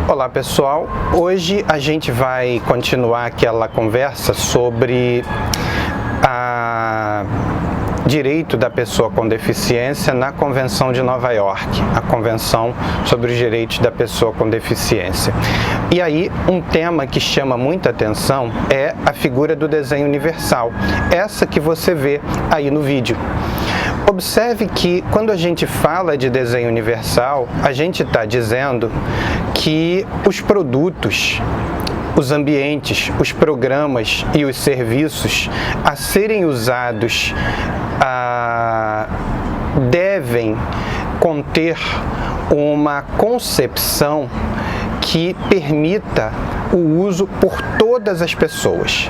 Olá pessoal, hoje a gente vai continuar aquela conversa sobre direito da pessoa com deficiência na Convenção de Nova York, a Convenção sobre os Direitos da Pessoa com Deficiência. E aí, um tema que chama muita atenção é a figura do desenho universal, essa que você vê aí no vídeo. Observe que quando a gente fala de desenho universal, a gente está dizendo que os produtos, os ambientes, os programas e os serviços a serem usados devem conter uma concepção que permita o uso por todas as pessoas.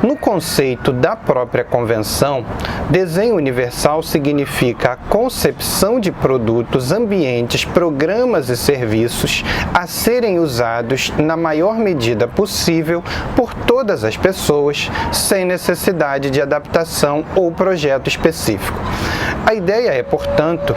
No conceito da própria convenção, desenho universal significa a concepção de produtos, ambientes, programas e serviços a serem usados na maior medida possível por todas as pessoas, sem necessidade de adaptação ou projeto específico. A ideia é, portanto,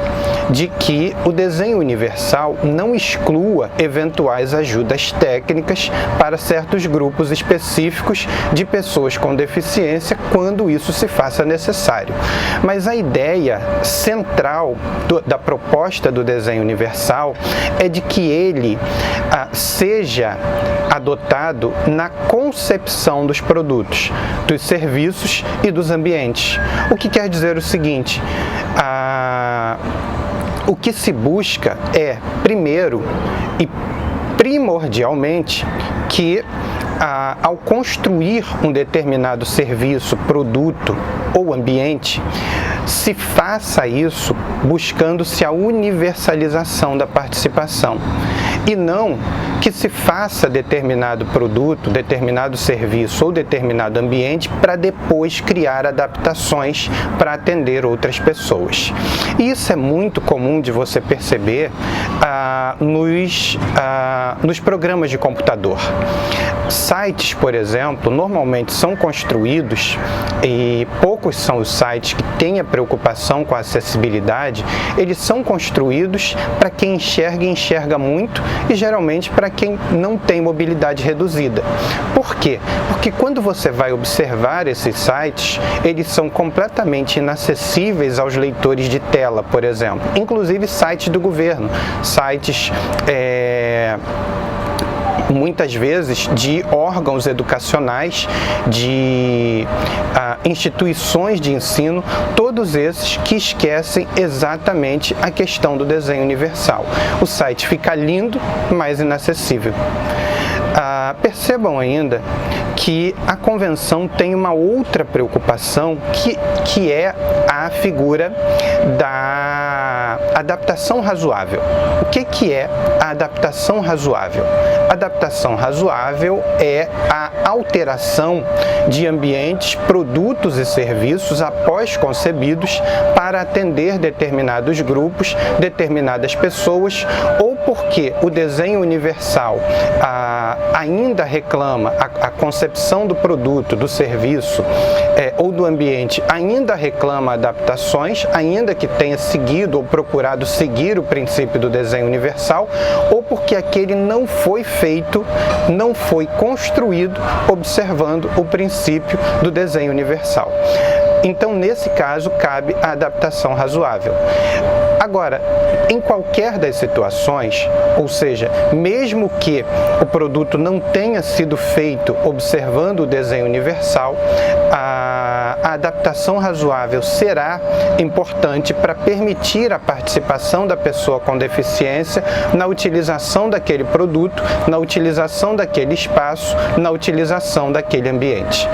de que o desenho universal não exclua eventuais ajudas técnicas para certos grupos específicos de pessoas com deficiência quando isso se faça necessário. Mas a ideia central da proposta do desenho universal é de que ele seja adotado na concepção dos produtos, dos serviços e dos ambientes. O que quer dizer o seguinte: o que se busca é, primeiro e primordialmente, que ao construir um determinado serviço, produto ou ambiente, se faça isso buscando-se a universalização da participação e não que se faça determinado produto, determinado serviço ou determinado ambiente para depois criar adaptações para atender outras pessoas. E isso é muito comum de você perceber nos programas de computador. Sites, por exemplo, normalmente são construídos, e poucos são os sites que têm a preocupação com a acessibilidade, eles são construídos para quem enxerga muito e geralmente para quem não tem mobilidade reduzida. Por quê? Porque quando você vai observar esses sites, eles são completamente inacessíveis aos leitores de tela, por exemplo. Inclusive sites do governo, sites muitas vezes de órgãos educacionais, de instituições de ensino, todos esses que esquecem exatamente a questão do desenho universal. O site fica lindo, mas inacessível. Percebam ainda que a convenção tem uma outra preocupação que é a figura da adaptação razoável. O que é a adaptação razoável? A adaptação razoável é a alteração de ambientes, produtos e serviços após concebidos para atender determinados grupos, determinadas pessoas, ou porque o desenho universal ainda reclama, a concepção do produto, do serviço ou do ambiente ainda reclama adaptações, ainda que tenha seguido ou procurado seguir o princípio do desenho universal, ou porque aquele não foi feito, não foi construído observando o princípio do desenho universal. Então, nesse caso, cabe a adaptação razoável. Agora, em qualquer das situações, ou seja, mesmo que o produto não tenha sido feito observando o desenho universal, a adaptação razoável será importante para permitir a participação da pessoa com deficiência na utilização daquele produto, na utilização daquele espaço, na utilização daquele ambiente.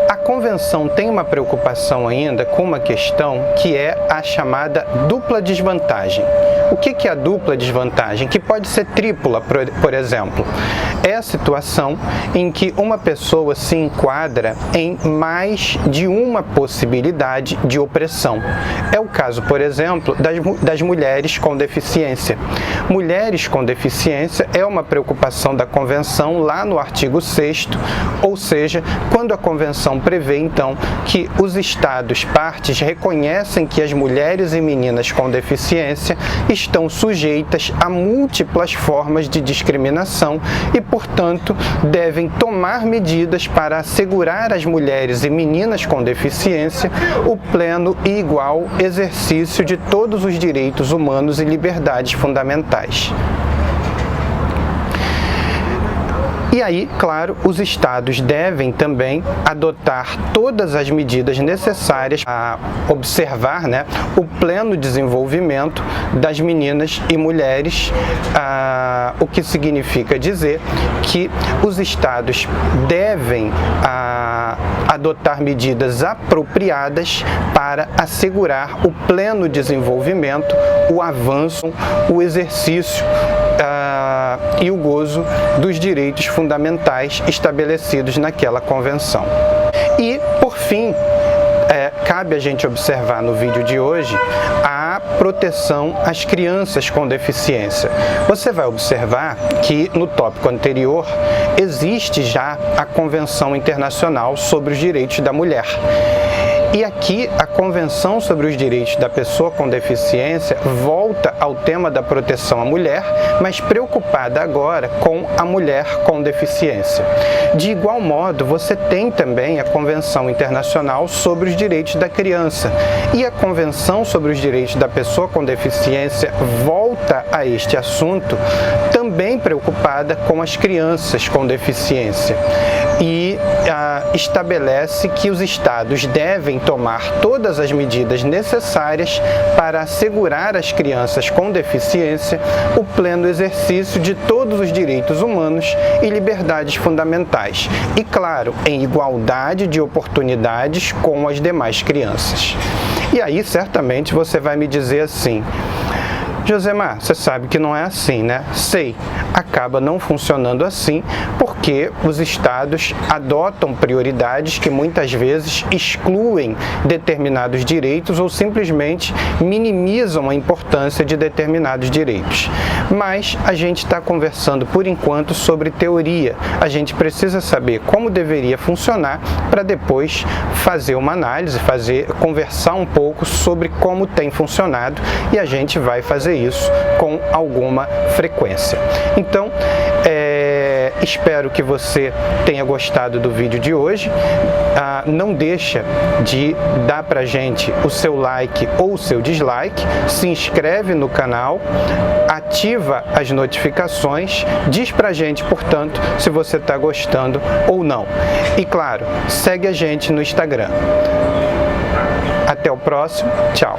A convenção tem uma preocupação ainda com uma questão que é a chamada dupla desvantagem. O que é a dupla desvantagem? Que pode ser tripla, por exemplo. É a situação em que uma pessoa se enquadra em mais de uma possibilidade de opressão. É o caso, por exemplo, das mulheres com deficiência. Mulheres com deficiência é uma preocupação da Convenção lá no artigo 6º, ou seja, quando a Convenção prevê, então, que os Estados partes reconhecem que as mulheres e meninas com deficiência estão sujeitas a múltiplas formas de discriminação e, portanto, devem tomar medidas para assegurar às mulheres e meninas com deficiência o pleno e igual exercício de todos os direitos humanos e liberdades fundamentais. E aí, claro, os Estados devem também adotar todas as medidas necessárias a observar, o pleno desenvolvimento das meninas e mulheres, o que significa dizer que os Estados devem adotar medidas apropriadas para assegurar o pleno desenvolvimento, o avanço, o exercício e o gozo dos direitos fundamentais estabelecidos naquela convenção. E, por fim, cabe a gente observar no vídeo de hoje a proteção às crianças com deficiência. Você vai observar que no tópico anterior existe já a Convenção Internacional sobre os Direitos da Mulher. E aqui a Convenção sobre os Direitos da Pessoa com Deficiência volta ao tema da proteção à mulher, mas preocupada agora com a mulher com deficiência. De igual modo, você tem também a Convenção Internacional sobre os Direitos da Criança. E a Convenção sobre os Direitos da Pessoa com Deficiência volta a este assunto, também preocupada com as crianças com deficiência. E estabelece que os Estados devem tomar todas as medidas necessárias para assegurar às crianças com deficiência o pleno exercício de todos os direitos humanos e liberdades fundamentais, e, claro, em igualdade de oportunidades com as demais crianças. E aí, certamente, você vai me dizer assim: Josemar, você sabe que não é assim, né? Sei, acaba não funcionando assim porque os Estados adotam prioridades que muitas vezes excluem determinados direitos ou simplesmente minimizam a importância de determinados direitos. Mas a gente está conversando, por enquanto, sobre teoria. A gente precisa saber como deveria funcionar para depois fazer uma análise, conversar um pouco sobre como tem funcionado, e a gente vai fazer isso com alguma frequência. Então, espero que você tenha gostado do vídeo de hoje. Não deixa de dar pra gente o seu like ou o seu dislike, se inscreve no canal, ativa as notificações, diz pra gente, portanto, se você está gostando ou não. E claro, segue a gente no Instagram. Até o próximo, tchau!